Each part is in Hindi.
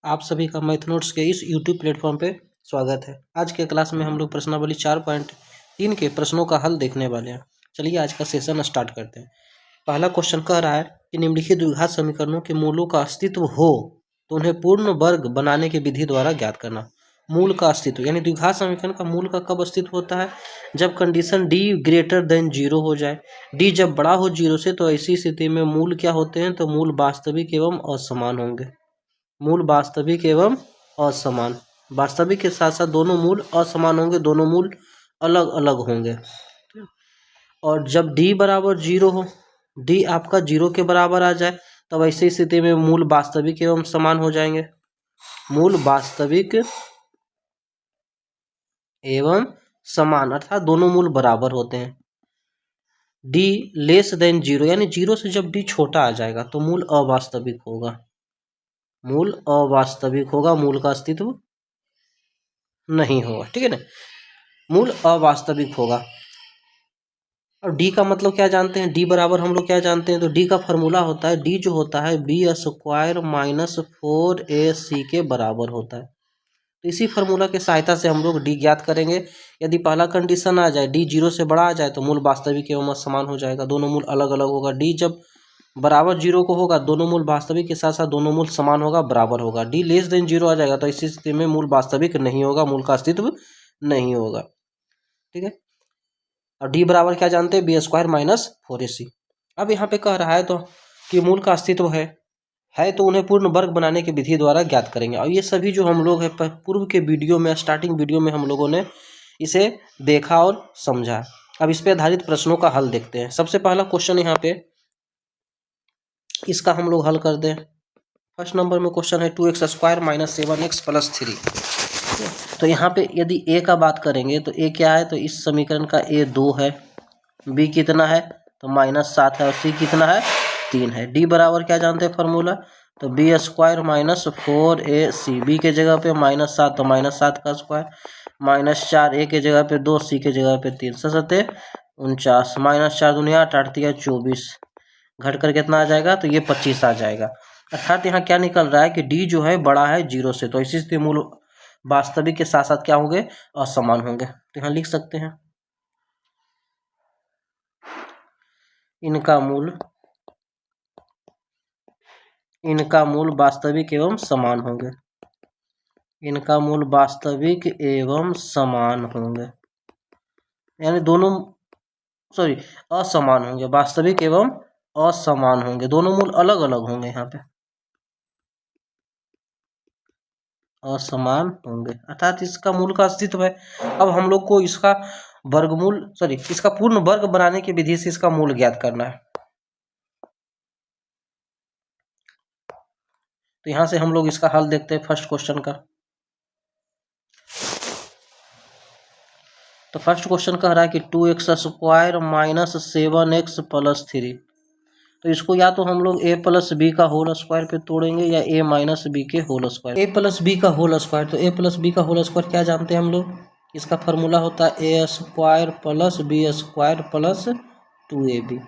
आप सभी का मैथ नोट्स के इस यूट्यूब प्लेटफॉर्म पे स्वागत है। आज के क्लास में हम लोग प्रश्नावली 4.3 के प्रश्नों का हल देखने वाले हैं। चलिए आज का सेशन स्टार्ट करते हैं। पहला क्वेश्चन कह रहा है कि निम्नलिखित द्विघात समीकरणों के मूलों का अस्तित्व हो तो उन्हें पूर्ण वर्ग बनाने की विधि द्वारा ज्ञात करना। मूल का अस्तित्व यानी द्विघात समीकरण का मूल का कब अस्तित्व होता है? जब कंडीशन डी ग्रेटर देन 0 हो जाए। डी जब बड़ा हो 0 से तो ऐसी स्थिति में मूल क्या होते हैं? तो मूल वास्तविक एवं असमान होंगे। मूल वास्तविक एवं असमान, वास्तविक के साथ साथ दोनों मूल असमान होंगे, दोनों मूल अलग अलग होंगे। और जब डी बराबर 0 हो, डी आपका 0 के बराबर आ जाए तब ऐसी स्थिति में मूल वास्तविक एवं समान हो जाएंगे। मूल वास्तविक एवं समान अर्थात दोनों मूल बराबर होते हैं। डी लेस देन 0 यानी 0 से जब डी छोटा आ जाएगा तो मूल अवास्तविक होगा। मूल अवास्तविक होगा, मूल का अस्तित्व नहीं होगा। ठीक है ना, मूल अवास्तविक होगा। और डी का मतलब क्या जानते हैं? डी बराबर हम लोग क्या जानते हैं? तो डी का फॉर्मूला होता है, डी जो होता है b² माइनस 4ac के बराबर होता है। तो इसी फार्मूला के सहायता से हम लोग डी ज्ञात करेंगे। यदि पहला कंडीशन आ जाए, डी 0 से बड़ा आ जाए तो मूल वास्तविक एवं समान हो जाएगा, दोनों मूल अलग अलग होगा। डी जब बराबर 0 को होगा, दोनों मूल वास्तविक के साथ साथ दोनों मूल समान होगा, बराबर होगा। डी लेस देन 0 आ जाएगा तो इसी स्थिति में मूल वास्तविक नहीं होगा, मूल का अस्तित्व नहीं होगा। ठीक है, और डी बराबर क्या जानते हैं? b² minus 4ac। अब यहाँ पे कह रहा है तो कि मूल का अस्तित्व है तो उन्हें पूर्ण वर्ग बनाने की विधि द्वारा ज्ञात करेंगे। और ये सभी जो हम लोग है पूर्व के वीडियो में, स्टार्टिंग वीडियो में हम लोगों ने इसे देखा और समझा। अब इस पे आधारित प्रश्नों का हल देखते हैं। सबसे पहला क्वेश्चन यहाँ पे इसका हम लोग हल कर दें। फर्स्ट नंबर में क्वेश्चन है 2x² माइनस 7x प्लस 3। तो यहाँ पे यदि a का बात करेंगे तो a क्या है? तो इस समीकरण का a 2 है, b कितना है? तो -7 है, और c कितना है? 3 है। d बराबर क्या जानते हैं फॉर्मूला? तो b² माइनस 4ac, b के जगह पे -7 तो -7 का स्क्वायर, -4 a के जगह पे 2, c के जगह पे 3, 7 49, -4 दूनी 8, 8 तिया 24, घट कर कितना आ जाएगा? तो ये 25 आ जाएगा। अर्थात यहाँ क्या निकल रहा है कि डी जो है बड़ा है 0 से, तो इसी स्थिति मूल वास्तविक के साथ साथ क्या होंगे? असमान होंगे। तो यहाँ लिख सकते हैं इनका मूल वास्तविक एवं समान होंगे। इनका मूल वास्तविक एवं समान होंगे, यानी दोनों असमान होंगे, वास्तविक एवं असमान होंगे, दोनों मूल अलग अलग होंगे। यहाँ पे असमान होंगे अर्थात इसका मूल का अस्तित्व है। अब हम लोग को इसका इसका पूर्ण वर्ग बनाने की विधि से इसका मूल ज्ञात करना है। तो यहां से हम लोग इसका हल देखते हैं फर्स्ट क्वेश्चन का। तो फर्स्ट क्वेश्चन कह रहा है कि 2x² माइनस 7x प्लस 3। तो इसको या तो हम लोग a प्लस बी का होल स्क्वायर पे तोड़ेंगे या a माइनस बी के whole square. a plus B का होल स्क्वायर, तो a प्लस बी का होल स्क्वायर क्या जानते हैं हम लोग? इसका फार्मूला होता है a² plus b² plus 2ab।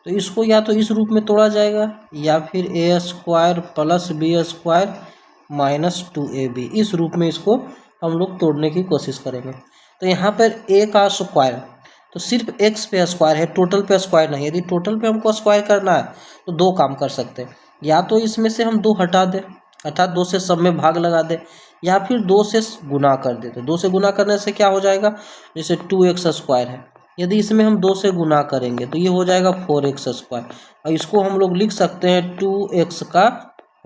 तो इसको या तो इस रूप में तोड़ा जाएगा या फिर a² plus b² minus 2ab, इस रूप में इसको हम लोग तोड़ने की कोशिश करेंगे। तो यहाँ पर a का स्क्वायर तो सिर्फ x पे स्क्वायर है, टोटल पे स्क्वायर नहीं। यदि टोटल पे हमको स्क्वायर करना है तो दो काम कर सकते हैं, या तो इसमें से हम 2 हटा दें अर्थात 2 से सब में भाग लगा दें, या फिर 2 से गुना कर दें। तो 2 से गुना करने से क्या हो जाएगा? जैसे 2x² है, यदि इसमें हम 2 से गुना करेंगे तो ये हो जाएगा 4x², और इसको हम लोग लिख सकते हैं 2x का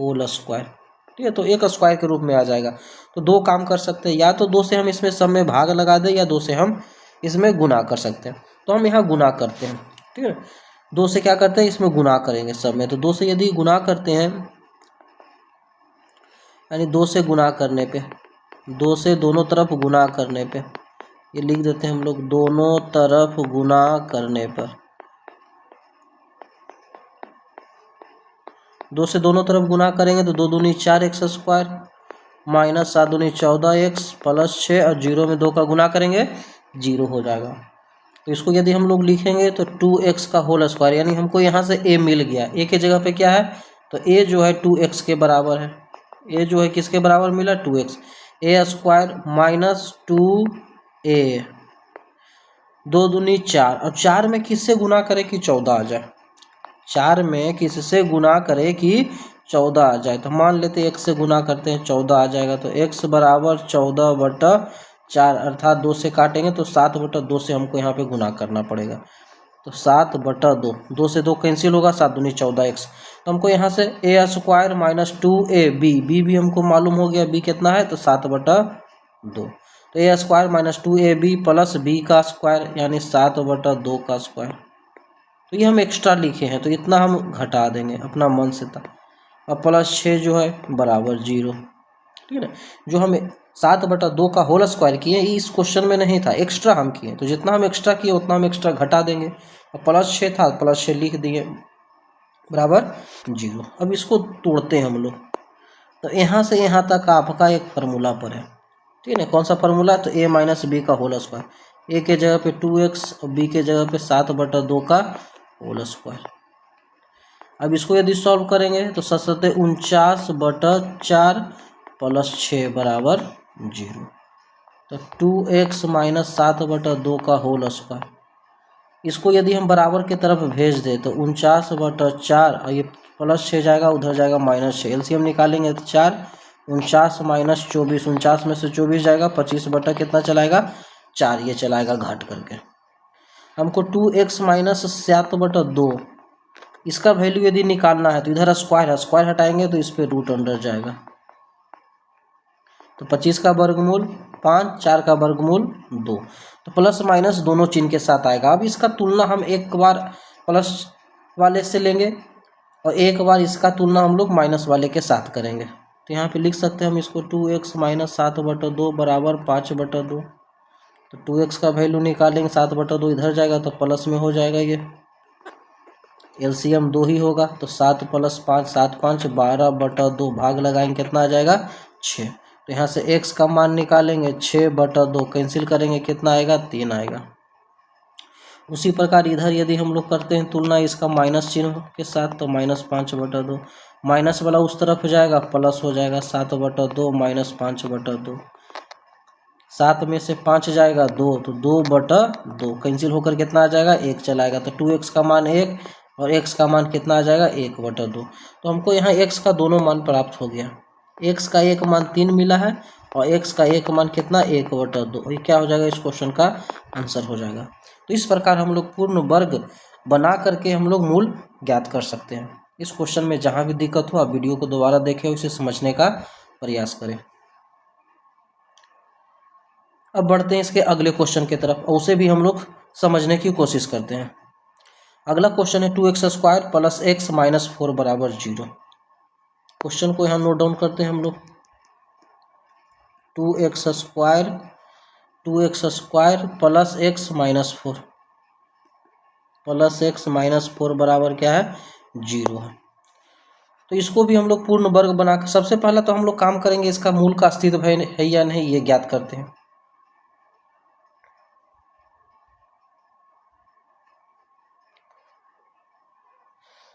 होल स्क्वायर। ठीक है, तो एक स्क्वायर के रूप में आ जाएगा। तो 2 काम कर सकते हैं, या तो 2 से हम इसमें सब में भाग लगा दें या 2 से हम इसमें गुना कर सकते हैं। तो हम यहाँ गुना करते हैं। ठीक है, 2 से क्या करते हैं? इसमें गुना करेंगे सब में। तो 2 से यदि गुना करते हैं, यानी 2 से गुना करने पे, 2 से दोनों तरफ गुना करने पे, ये लिख देते हैं हम लोग दोनों तरफ गुना करने पर। 2 से दोनों तरफ गुना करेंगे तो 2 दूनी 4x² माइनस 7 दूनी 14x प्लस 6, और 0 में 2 का गुना करेंगे 0 हो जाएगा। तो इसको यदि हम लोग लिखेंगे तो 2x का होल स्क्वायर, यानी हमको यहाँ से a मिल गया। a के जगह पे क्या है? तो a जो है 2x के बराबर है। ए जो है किसके बराबर मिला 2x, ए स्क्वायर माइनस 2a, 2 दूनी 4, और 4 में किससे गुना करे कि 14 आ जाए, 4 में किससे गुना करे कि 14 आ जाए। तो मान लेते x से गुना करते हैं 14 आ जाएगा, तो x बराबर 14/4 अर्थात 2 से काटेंगे तो 7/2 से हमको यहाँ पे गुना करना पड़ेगा। तो 7/2, 2 से 2 कैंसिल होगा, 7 दूनी 14x। तो हमको यहाँ से ए स्क्वायर माइनस 2ab, बी भी हमको मालूम हो गया, बी कितना है तो 7/2। तो A square minus 2ab plus B का स्क्वायर यानी 7/2 का स्क्वायर। तो ये हम एक्स्ट्रा लिखे हैं तो इतना हम घटा देंगे अपना मन से था। अब प्लस 6 जो है बराबर 0, ठीक है ना। जो हम 7/2 का होल स्क्वायर किए इस क्वेश्चन में नहीं था, एक्स्ट्रा हम किए, तो जितना हम एक्स्ट्रा किए उतना हम एक्स्ट्रा घटा देंगे। अब प्लस 6 था, प्लस 6 लिख दिए बराबर 0। अब इसको तोड़ते हैं हम लोग, तो यहाँ से यहाँ तक आपका एक फार्मूला पर है, ठीक है ना। कौन सा फार्मूला, तो a माइनस बी का होल स्क्वायर, a के जगह पे 2x और b के जगह पे 7/2 का होल स्क्वायर। अब इसको यदि सॉल्व करेंगे तो 49/4 प्लस 6 बराबर 0। तो 2x माइनस 7/2 का होल स्क्वायर, इसको यदि हम बराबर के तरफ भेज दें तो 49/4 और ये प्लस 6 जाएगा, उधर जाएगा -6, एलसीएम निकालेंगे तो 4, 49 माइनस 24, 49 में से 24 जाएगा, 25 बटा कितना चलाएगा 4, ये चलाएगा घाट करके। हमको 2x माइनस 7/2 इसका वैल्यू यदि निकालना है तो इधर स्क्वायर है, स्क्वायर हटाएंगे तो इस पर रूट अंडर जाएगा, तो 25 का वर्गमूल 5, 4 का वर्गमूल 2, तो प्लस माइनस दोनों चिन्ह के साथ आएगा। अब इसका तुलना हम एक बार प्लस वाले से लेंगे और एक बार इसका तुलना हम लोग माइनस वाले के साथ करेंगे। तो यहाँ पे लिख सकते हैं हम इसको 2x माइनस 7/2 बराबर 5/2। तो 2x का वैल्यू निकालेंगे, 7/2 इधर जाएगा तो प्लस में हो जाएगा, ये एलसीएम 2 ही होगा, तो 7 + 5 7 5 12/2, भाग लगाएंगे कितना आ जाएगा 6। तो यहाँ से x का मान निकालेंगे 6/2, कैंसिल करेंगे कितना आएगा 3 आएगा। उसी प्रकार इधर यदि हम लोग करते हैं तुलना इसका माइनस चिन्ह के साथ, तो -5/2, माइनस वाला उस तरफ जाएगा प्लस हो जाएगा 7/2 -5/2, 7 में से 5 जाएगा 2, तो 2/2 कैंसिल होकर कितना आ जाएगा 1 चलाएगा। तो 2x का मान 1 और x का मान कितना आ जाएगा 1/2। तो हमको यहाँ x का दोनों मान प्राप्त हो गया, x का एक मान 3 मिला है और x का एक मान कितना 1/2, ये क्या हो जाएगा इस क्वेश्चन का आंसर हो जाएगा। तो इस प्रकार हम लोग पूर्ण वर्ग बना करके हम लोग मूल ज्ञात कर सकते हैं। इस क्वेश्चन में जहाँ भी दिक्कत हो आप वीडियो को दोबारा देखें, उसे समझने का प्रयास करें। अब बढ़ते हैं इसके अगले क्वेश्चन की तरफ, उसे भी हम लोग समझने की कोशिश करते हैं। अगला क्वेश्चन है 2x² + x - 4 बराबर 0। क्वेश्चन को यहाँ नोट डाउन करते हैं हम लोग, 2x² + x - 4 बराबर क्या है 0 है। तो इसको भी हम लोग पूर्ण वर्ग बनाकर, सबसे पहला तो हम लोग काम करेंगे इसका मूल का अस्तित्व है या नहीं ये ज्ञात करते हैं।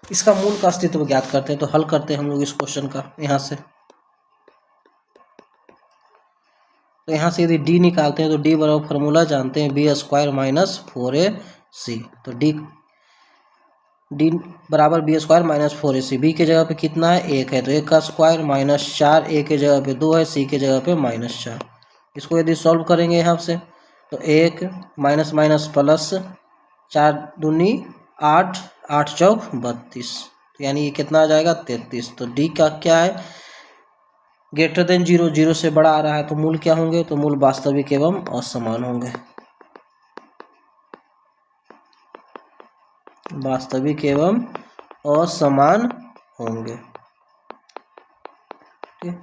इसका मूल का अस्तित्व ज्ञात करते हैं, तो हल करते हैं हम लोग इस क्वेश्चन का यहाँ से। तो यहाँ से यदि d निकालते हैं तो d बराबर फार्मूला जानते हैं b² - 4ac, तो d बराबर b² - 4ac, b के जगह पे कितना है 1 है, तो 1 का स्क्वायर -4, a के जगह पे 2 है, c के जगह पे -4। इसको यदि सॉल्व करेंगे यहाँ से तो 1 माइनस माइनस प्लस, 4 दूनी 8, 8 चौक 32, तो यानी ये कितना आ जाएगा 33। तो d का क्या है ग्रेटर देन 0, 0 से बड़ा आ रहा है, तो मूल क्या होंगे, तो मूल वास्तविक एवं असमान होंगे, वास्तविक एवं असमान होंगे। ठीक,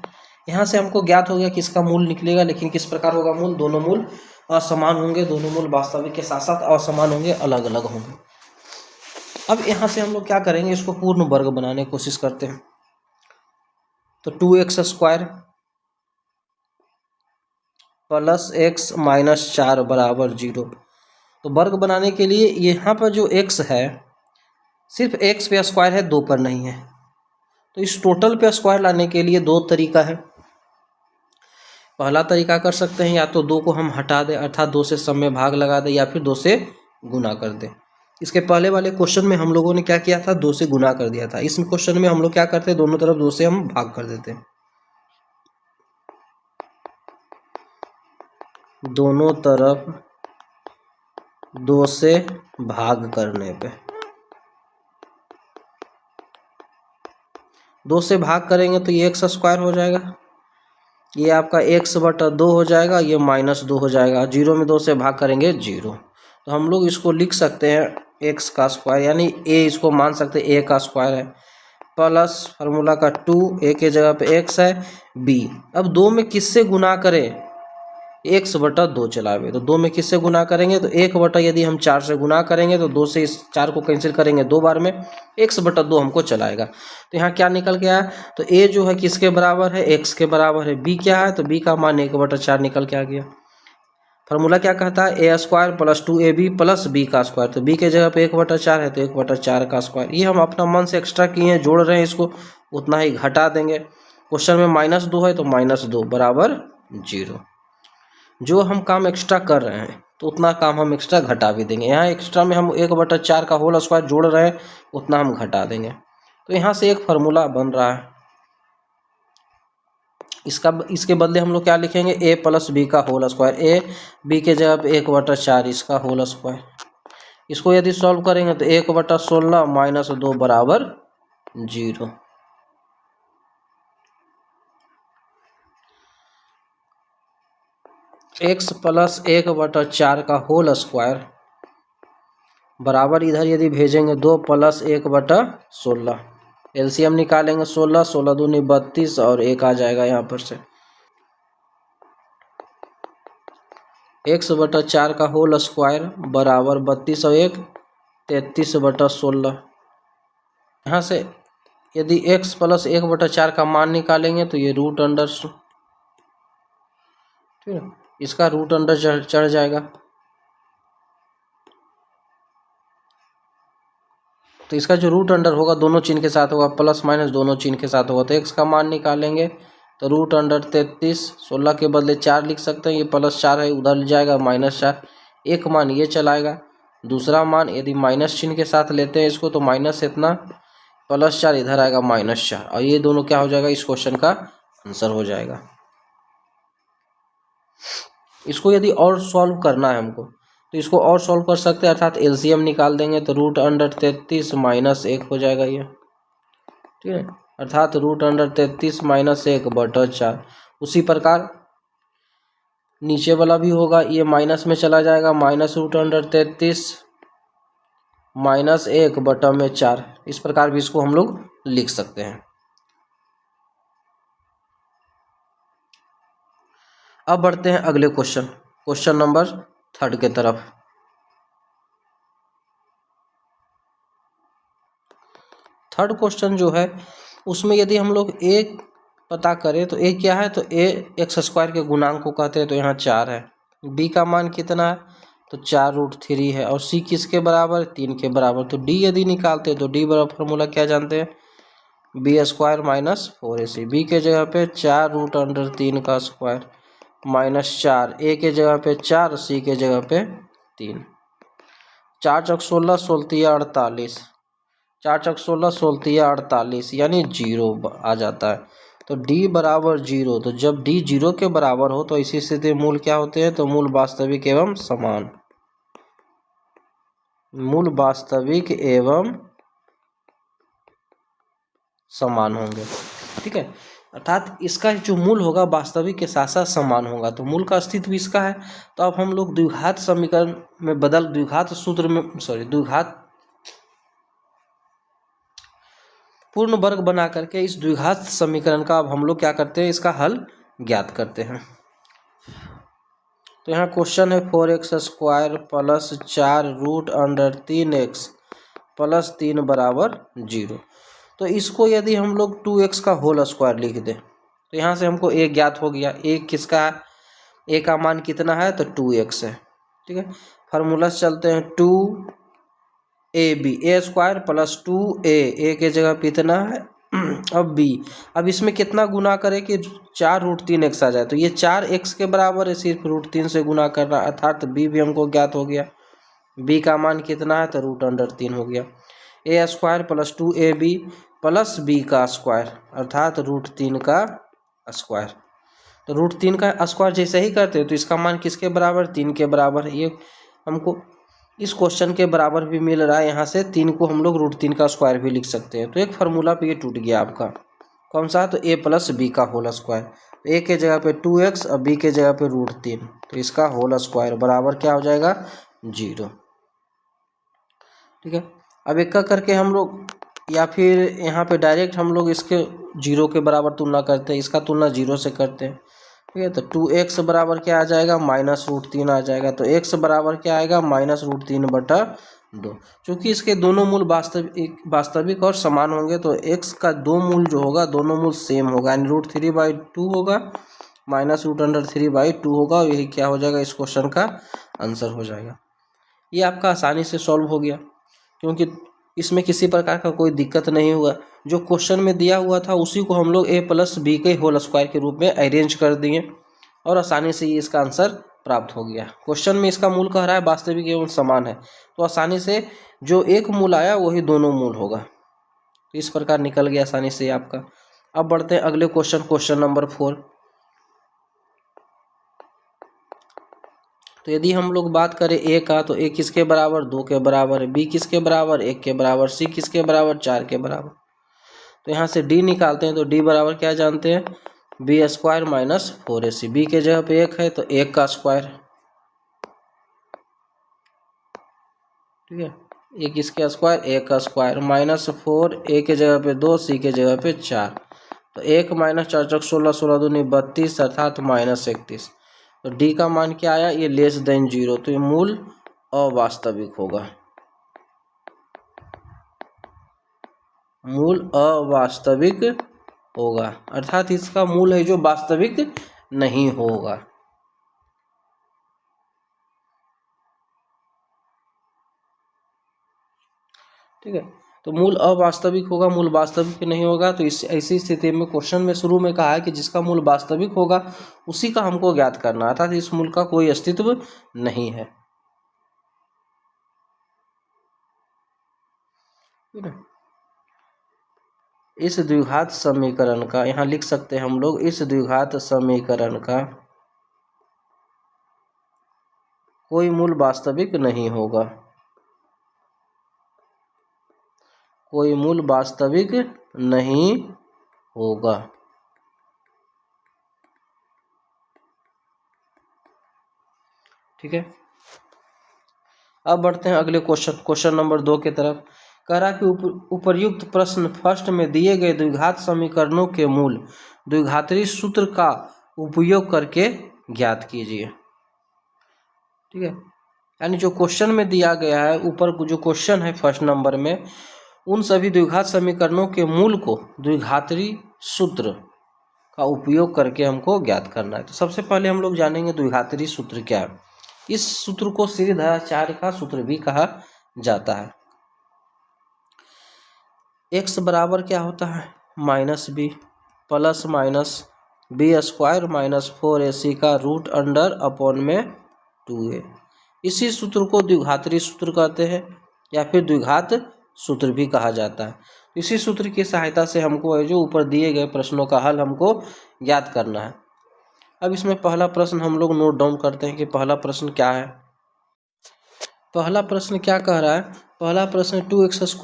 यहाँ से हमको ज्ञात हो गया कि इसका मूल निकलेगा, लेकिन किस प्रकार होगा मूल, दोनों मूल असमान होंगे, दोनों मूल वास्तविक के साथ साथ असमान होंगे, अलग अलग होंगे। अब यहाँ से हम लोग क्या करेंगे, इसको पूर्ण वर्ग बनाने की कोशिश करते हैं। तो 2x² + x - 4 बराबर 0। तो वर्ग बनाने के लिए यहाँ पर जो x है सिर्फ x पे स्क्वायर है, 2 पर नहीं है, तो इस टोटल पे स्क्वायर लाने के लिए दो तरीका है। पहला तरीका कर सकते हैं, या तो 2 को हम हटा दें अर्थात 2 से सब में भाग लगा दें, या फिर 2 से गुना कर दें। इसके पहले वाले क्वेश्चन में हम लोगों ने क्या किया था, 2 से गुना कर दिया था। इस क्वेश्चन में हम लोग क्या करते हैं, दोनों तरफ 2 से हम भाग कर देते हैं। दोनों तरफ 2 से भाग करने पे 2 से भाग करेंगे तो ये एक्स स्क्वायर हो जाएगा, ये आपका x बटा 2 हो जाएगा, ये -2 हो जाएगा। 0 में 2 से भाग करेंगे 0। तो हम लोग इसको लिख सकते हैं x का स्क्वायर, यानी a इसको मान सकते हैं a का स्क्वायर है, प्लस फार्मूला का 2 a के जगह पे x है b। अब 2 में किससे गुना करें, x बटा 2 चलावे, तो 2 में किससे गुना करेंगे, तो 1 बटा यदि हम 4 से गुना करेंगे तो 2 से इस 4 को कैंसिल करेंगे 2 बार में, x बटा 2 हमको चलाएगा। तो यहाँ क्या निकल के आया, तो a जो है किसके बराबर है, x के बराबर है। b क्या है, तो b का मान 1 बटा 4 निकल के आ गया। फार्मूला क्या कहता है, a square plus 2ab plus b का स्क्वायर, तो b के जगह पे 1 बटा 4 है तो 1 बटा 4 का स्क्वायर। ये हम अपना मन से एक्स्ट्रा किए हैं, जोड़ रहे हैं, इसको उतना ही घटा देंगे। क्वेश्चन में -2 है तो -2 बराबर 0। जो हम काम एक्स्ट्रा कर रहे हैं तो उतना काम हम एक्स्ट्रा घटा भी देंगे। यहाँ एक्स्ट्रा में हम 1 बटा 4 का होल स्क्वायर जोड़ रहे हैं, उतना हम घटा देंगे। तो यहाँ से एक फार्मूला बन रहा है। इसके बदले हम लोग क्या लिखेंगे, a प्लस बी का होल स्क्वायर, a b के जगह पे 1 बटा 4 इसका होल स्क्वायर। इसको यदि सॉल्व करेंगे तो 1 बटा 16 माइनस 2 बराबर 0। x प्लस 1 बटा 4 का होल स्क्वायर बराबर इधर यदि भेजेंगे 2 प्लस 1 बटा 16, एलसीएम निकालेंगे 16, 16 दूनी 32 और 1 आ जाएगा यहाँ पर से। x बटा 4 का होल स्क्वायर बराबर 32 और 1 33 बटा 16। यहाँ से यदि x प्लस 1 बटा 4 का मान निकालेंगे तो ये रूट अंडर, ठीक है, इसका रूट अंडर चढ़ जाएगा। तो इसका जो रूट अंडर होगा दोनों चिन्ह के साथ होगा, प्लस माइनस दोनों चिन्ह के साथ होगा। तो x का मान निकालेंगे तो रूट अंडर 33, 16 के बदले 4 लिख सकते हैं, ये +4 है उधर जाएगा -4, एक मान ये चलाएगा। दूसरा मान यदि माइनस चिन्ह के साथ लेते हैं इसको तो माइनस इतना, +4 इधर आएगा -4, और ये दोनों क्या हो जाएगा, इस क्वेश्चन का आंसर हो जाएगा। इसको यदि और सॉल्व करना है हमको तो इसको और सॉल्व कर सकते हैं, अर्थात एलसीएम निकाल देंगे तो रूट अंडर 33 माइनस 1 हो जाएगा ये, ठीक है, अर्थात रूट अंडर 33 माइनस 1 बटा 4। उसी प्रकार नीचे वाला भी होगा, ये माइनस में चला जाएगा, माइनस रूट अंडर 33 माइनस 1 बटा में 4। इस प्रकार भी इसको हम लोग लिख सकते हैं। अब बढ़ते हैं अगले क्वेश्चन नंबर 3 के तरफ। थर्ड क्वेश्चन जो है उसमें यदि हम लोग a पता करें तो a क्या है, तो a एक्स स्क्वायर के गुणांक को कहते हैं, तो यहाँ 4 है। b का मान कितना है, तो 4√3 है, और c किसके बराबर, 3 के बराबर। तो d यदि निकालते हैं तो d बराबर फॉर्मूला क्या जानते हैं, b square minus 4ac। b के जगह पे 4√3 का स्क्वायर -4, a के जगह पे 4, c के जगह पे 3। 4 चौक 16, 16 48, 4 चौक 16, 16 48, यानी 0 आ जाता है। तो d बराबर 0। तो जब d 0 के बराबर हो तो इसी स्थिति में मूल क्या होते हैं, तो मूल वास्तविक एवं समान, मूल वास्तविक एवं समान होंगे, ठीक है, अर्थात इसका जो मूल होगा वास्तविक के साथ साथ समान होगा। तो मूल का अस्तित्व इसका है। तो अब हम लोग द्विघात समीकरण में द्विघात सूत्र में द्विघात पूर्ण वर्ग बना करके इस द्विघात समीकरण का अब हम लोग क्या करते हैं, इसका हल ज्ञात करते हैं। तो यहाँ क्वेश्चन है 4x square plus 4√3x plus 3 बराबर 0। तो इसको यदि हम लोग 2x का होल स्क्वायर लिख दें तो यहाँ से हमको a ज्ञात हो गया। a किसका है, a का मान कितना है, तो 2x है, ठीक है। फार्मूला से चलते हैं, 2ab a square plus 2a, a के जगह पे इतना है अब बी, अब इसमें कितना गुना करें कि 4√3x आ जाए, तो ये 4x के बराबर है, सिर्फ √3 से गुना करना, अर्थात बी भी हमको ज्ञात हो गया। बी का मान कितना है, तो √3 हो गया। a² + 2ab + b का स्क्वायर अर्थात √3 का स्क्वायर। तो √3 का स्क्वायर जैसे ही करते हैं तो इसका मान किसके बराबर, 3 के बराबर है। ये हमको इस क्वेश्चन के बराबर भी मिल रहा है, यहाँ से 3 को हम लोग √3 का स्क्वायर भी लिख सकते हैं। तो एक फार्मूला पे ये टूट गया आपका, कौन सा, तो a + b का होल स्क्वायर। तो a के जगह पे 2x और b के जगह पे √3, तो इसका होल स्क्वायर बराबर क्या हो जाएगा, 0। ठीक है, अब एक का करके हम लोग, या फिर यहाँ पे डायरेक्ट हम लोग इसके 0 के बराबर तुलना करते हैं, इसका तुलना 0 से करते हैं। ठीक है, तो 2x बराबर क्या आ जाएगा, -√3 आ जाएगा। तो x बराबर क्या आएगा, -√3/2। चूँकि इसके दोनों मूल वास्तविक और समान होंगे, तो x का दो मूल जो होगा, दोनों मूल सेम होगा, यानी √3/2 होगा, -√3/2 होगा, और यही क्या हो जाएगा, इस क्वेश्चन का आंसर हो जाएगा। ये आपका आसानी से सॉल्व हो गया, क्योंकि इसमें किसी प्रकार का कोई दिक्कत नहीं हुआ। जो क्वेश्चन में दिया हुआ था उसी को हम लोग a + b के होल स्क्वायर के रूप में अरेंज कर दिए, और आसानी से ये इसका आंसर प्राप्त हो गया। क्वेश्चन में इसका मूल कह रहा है वास्तविक एवं समान है, तो आसानी से जो एक मूल आया वही दोनों मूल होगा। तो इस प्रकार निकल गया आसानी से आपका। अब बढ़ते हैं अगले क्वेश्चन नंबर 4। तो यदि हम लोग बात करें a का, तो a किसके बराबर, 2 के बराबर है, b किसके बराबर, 1 के बराबर, c किसके बराबर, 4 के बराबर। तो यहाँ से d निकालते हैं, तो d बराबर क्या जानते हैं, b² - 4ac। b के जगह पे 1 है तो 1 का स्क्वायर। ठीक है, 1 किसके स्क्वायर, 1 का स्क्वायर, -4 a के जगह पे 2, c के जगह पे 4। तो 1 - 4 × 16, 16 दूनी 32 अर्थात -31। तो d का मान क्या आया, ये <0, तो ये मूल अवास्तविक होगा, मूल अवास्तविक होगा, अर्थात इसका मूल है जो वास्तविक नहीं होगा। ठीक है, तो मूल अवास्तविक होगा, मूल वास्तविक नहीं होगा। तो इस ऐसी स्थिति में क्वेश्चन में शुरू में कहा है कि जिसका मूल वास्तविक होगा उसी का हमको ज्ञात करना है, अर्थात इस मूल का कोई अस्तित्व नहीं है। ठीक है, इस द्विघात समीकरण का, यहाँ लिख सकते हैं हम लोग, इस द्विघात समीकरण का कोई मूल वास्तविक नहीं होगा, कोई मूल वास्तविक नहीं होगा। ठीक है, अब बढ़ते हैं अगले क्वेश्चन नंबर 2 की तरफ। कह रहा कि उपर्युक्त प्रश्न फर्स्ट में दिए गए द्विघात समीकरणों के मूल द्विघात्री सूत्र का उपयोग करके ज्ञात कीजिए। ठीक है, यानी जो क्वेश्चन में दिया गया है, ऊपर जो क्वेश्चन है फर्स्ट नंबर में, उन सभी द्विघात समीकरणों के मूल को द्विघात्री सूत्र का उपयोग करके हमको ज्ञात करना है। तो सबसे पहले हम लोग जानेंगे द्विघात्री सूत्र क्या है। इस सूत्र को श्रीधराचार्य का सूत्र भी कहा जाता है। x बराबर क्या होता है, -b + -b² - 4ac का √2a। इसी सूत्र को द्विघात्री सूत्र कहते हैं, या फिर द्विघात सूत्र भी कहा जाता है। इसी सूत्र की सहायता से हमको जो ऊपर दिए गए प्रश्नों का हल हमको ज्ञात करना है। अब इसमें पहला प्रश्न हम लोग नोट डाउन करते हैं कि पहला प्रश्न क्या है। पहला प्रश्न क्या कह रहा है, पहला प्रश्न 2x² -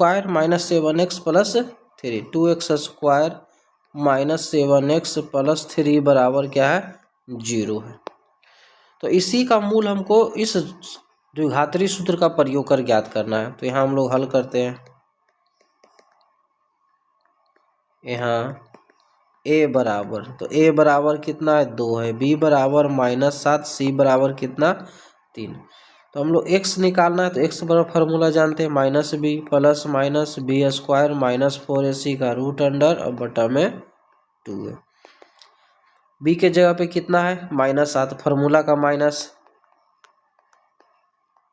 7x + 3, 2x² - 7x + 3 बराबर क्या है, 0 है। तो इसी का मूल हमको इस द्विघात्री सूत्र का प्रयोग कर ज्ञात करना है। तो यहाँ हम लोग हल करते हैं। यहाँ a बराबर, तो a बराबर कितना है, 2 है, b बराबर -7, c बराबर कितना, 3। तो हम लोग x निकालना है, तो x बराबर फार्मूला जानते हैं, -b + -b² - 4ac का √2 है। b के जगह पे कितना है, -7, फार्मूला का माइनस,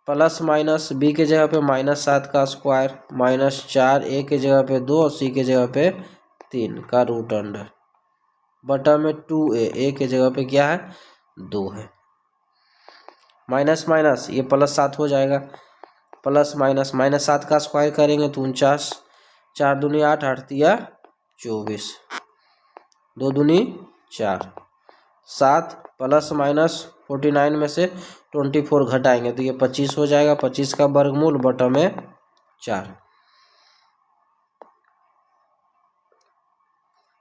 प्लस माइनस, b के जगह पे -7 का स्क्वायर, -4, a के जगह पे 2 और c के जगह पे 3 का रूट अंडर बटा में 2a, a के जगह पे क्या है 2 है, माइनस माइनस ये प्लस 7 हो जाएगा, प्लस माइनस माइनस 7 का स्क्वायर करेंगे तो 49, 4 दूनी 8, 8 तिया 24, 2 दूनी 4, 7 प्लस माइनस 49 में से 24 घटाएंगे तो ये 25 हो जाएगा, 25 का वर्गमूल बटा में 4।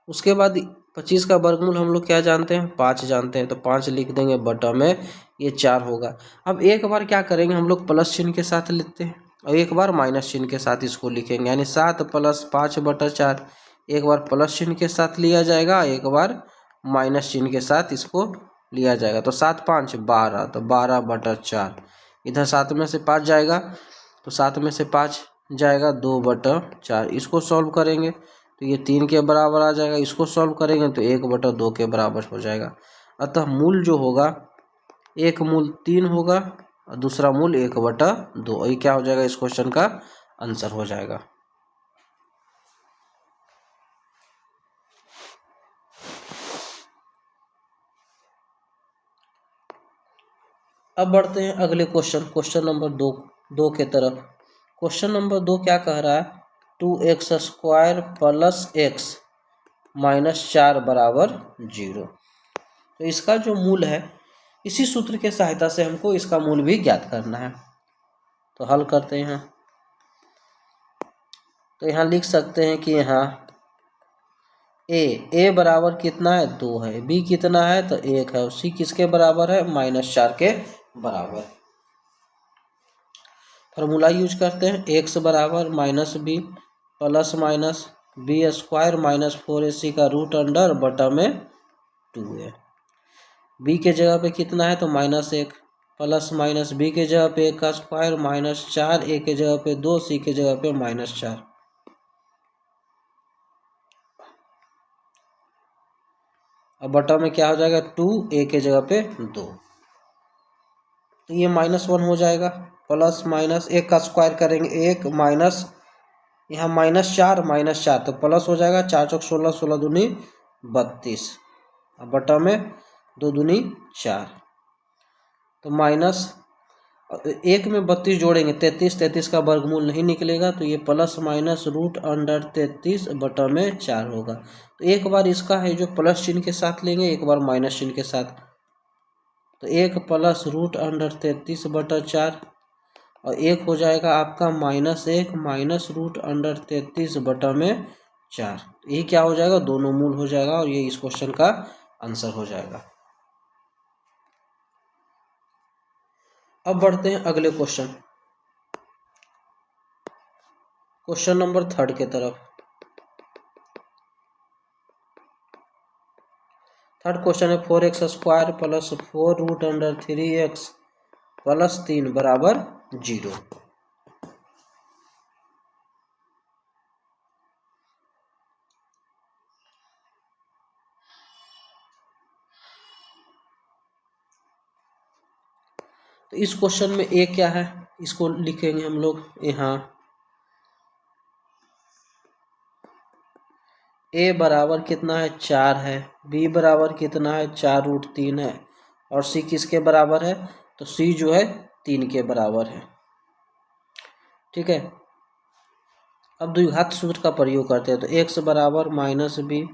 उसके बाद 25 का वर्गमूल हम लोग क्या जानते हैं 5 जानते हैं, तो 5 लिख देंगे बटा में ये 4 होगा। अब एक बार क्या करेंगे हम लोग प्लस चिन्ह के साथ लिखते हैं और एक बार माइनस चिन्ह के साथ इसको लिखेंगे, यानी 7 प्लस 5 बटा 4, एक बार प्लस चिन्ह के साथ लिया जाएगा, एक बार माइनस चिन्ह के साथ इसको लिया जाएगा। तो 7 5 12, तो 12 बटा 4, इधर 7 में से 5 जाएगा तो 7 में से 5 जाएगा 2 बटा 4, इसको सॉल्व करेंगे तो ये 3 के बराबर आ जाएगा, इसको सॉल्व करेंगे तो 1 बटा 2 के बराबर हो जाएगा। अतः मूल जो होगा एक मूल 3 होगा और दूसरा मूल 1 बटा 2, ये क्या हो जाएगा इस क्वेश्चन का आंसर हो जाएगा। अब बढ़ते हैं अगले क्वेश्चन नंबर 2 के तरफ। क्वेश्चन नंबर 2 क्या कह रहा है 2x square plus x minus 4 बराबर 0। तो इसका जो मूल है इसी सूत्र के सहायता से हमको इसका मूल भी ज्ञात करना है। तो हल करते हैं। तो यहाँ लिख सकते हैं कि यहाँ a बराबर कितना है 2 है, b कितना है तो 1 है, c किसके बराबर है -4 के बराबर। फॉर्मूला यूज करते हैं, x बराबर minus B plus minus B square minus 4ac का रूट अंडर बटा में 2a। b के जगह पे कितना है तो -1 प्लस माइनस b के जगह पे 1 का स्क्वायर -4, a के जगह पे 2, c के जगह पे -4। अब बटा में क्या हो जाएगा 2, a के जगह पे 2, तो ये -1 हो जाएगा, प्लस माइनस 1 का स्क्वायर करेंगे 1 माइनस यहाँ -4 तो प्लस हो जाएगा, 4 चौक 16, 16 दूनी 32, अब बटा में 2 दूनी 4, तो माइनस 1 में 32 जोड़ेंगे 33, 33 का वर्गमूल नहीं निकलेगा तो ये प्लस माइनस रूट अंडर 33 बटा में 4 होगा। तो एक बार इसका है जो प्लस चिन्ह के साथ लेंगे, एक बार माइनस चिन्ह के साथ, तो 1 प्लस रूट अंडर 33 बटा 4 और 1 हो जाएगा आपका -1 माइनस रूट अंडर 33 बटा में 4। ये क्या हो जाएगा दोनों मूल हो जाएगा और ये इस क्वेश्चन का आंसर हो जाएगा। अब बढ़ते हैं अगले क्वेश्चन नंबर 3 के तरफ। थर्ड क्वेश्चन है 4x square plus 4 root under 3x plus 3 बराबर 0। तो इस क्वेश्चन में a क्या है इसको लिखेंगे हम लोग यहाँ, a बराबर कितना है 4 है, b बराबर कितना है 4 रूट 3 है और c किसके बराबर है तो c जो है 3 के बराबर है। ठीक है, अब द्विघात सूत्र का प्रयोग करते हैं। तो x बराबर -b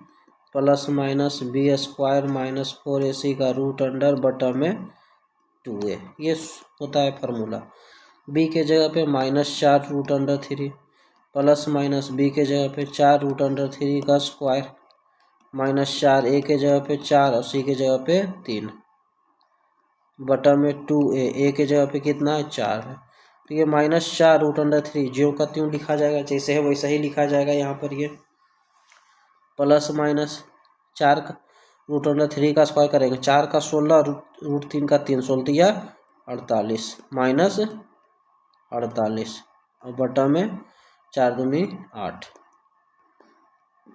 plus minus B square minus 4ac का रूट अंडर बटा में 2a, ये होता है फार्मूला। b के जगह पे -4 root under 3 plus minus b के जगह पे 4 रूट अंडर 3 का स्क्वायर -4, a के जगह पे 4 और c के जगह पे 3 बटा में 2a, a के जगह पे कितना है 4 है, तो ये -4 रूट अंडर 3 ज्यों का त्यों लिखा जाएगा, जैसे है वैसा ही लिखा जाएगा यहाँ पर। ये प्लस माइनस 4 का रूट अंडर 3 का स्क्वायर करेंगे, 4 का 16 रूट 3 का 3, 16 या 48 माइनस 48 और बटा में 4 दूनी 8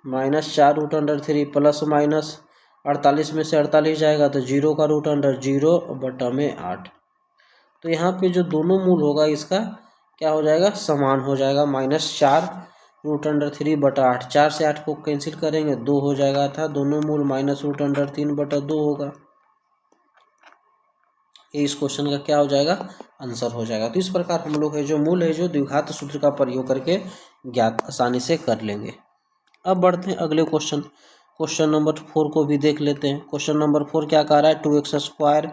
-4 रूट अंडर 3 प्लस माइनस 48 में से 48 जाएगा तो 0 का रूट अंडर 0 बटा में 8। तो यहाँ पे जो दोनों मूल होगा इसका क्या हो जाएगा समान हो जाएगा, -4 √3/8। 4 से 8 को कैंसिल करेंगे 2 हो जाएगा था, दोनों मूल माइनस √3/2 होगा। ये इस क्वेश्चन का क्या हो जाएगा, आंसर हो जाएगा। तो इस प्रकार हम लोग है जो मूल है जो द्विघात सूत्र का प्रयोग करके ज्ञात आसानी से कर लेंगे। अब बढ़ते हैं अगले क्वेश्चन नंबर 4 को भी देख लेते हैं। क्वेश्चन नंबर 4 क्या कह रहा है, 2x²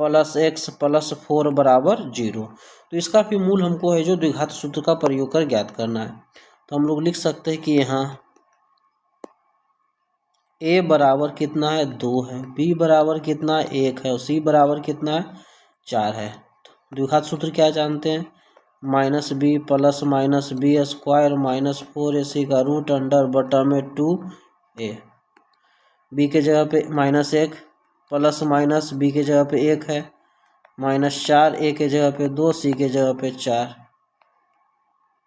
+ x + 4 = 0। तो इसका भी मूल हमको है जो द्विघात सूत्र का प्रयोग कर ज्ञात करना है। तो हम लोग लिख सकते हैं कि यहाँ a बराबर कितना है, 2 है, b बराबर कितना है, 1 है, और c बराबर कितना है, 4 है। द्विघात सूत्र क्या जानते हैं, -b + -b² - 4ac का √2a। b के जगह पे -1 + b के जगह पे 1 है, -4 a के जगह पे 2, c के जगह पे 4,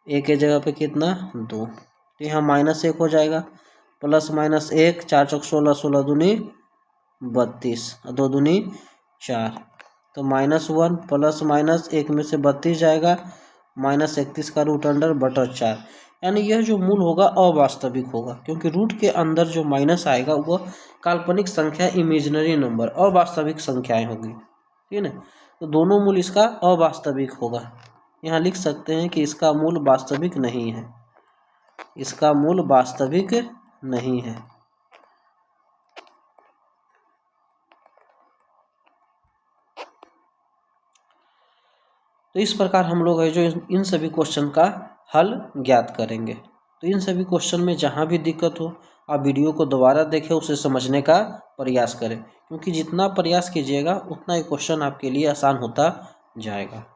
a के जगह पे कितना 2। तो यहाँ -1 हो जाएगा, +-1 4 चौक 16, 16 दूनी 32, 2 दूनी 4। तो -1 + -1 में से 32 जाएगा, -31 का √4। यानी यह जो मूल होगा अवास्तविक होगा, क्योंकि रूट के अंदर जो माइनस आएगा वह काल्पनिक संख्या, इमेजिनरी नंबर, अवास्तविक संख्याएं होगी, ठीक है ना। तो दोनों मूल इसका अवास्तविक होगा। यहाँ लिख सकते हैं कि इसका मूल वास्तविक नहीं है, इसका मूल वास्तविक नहीं है। तो इस प्रकार हम लोग है जो इन सभी क्वेश्चन का हल ज्ञात करेंगे। तो इन सभी क्वेश्चन में जहाँ भी दिक्कत हो आप वीडियो को दोबारा देखें, उसे समझने का प्रयास करें, क्योंकि जितना प्रयास कीजिएगा उतना ये क्वेश्चन आपके लिए आसान होता जाएगा।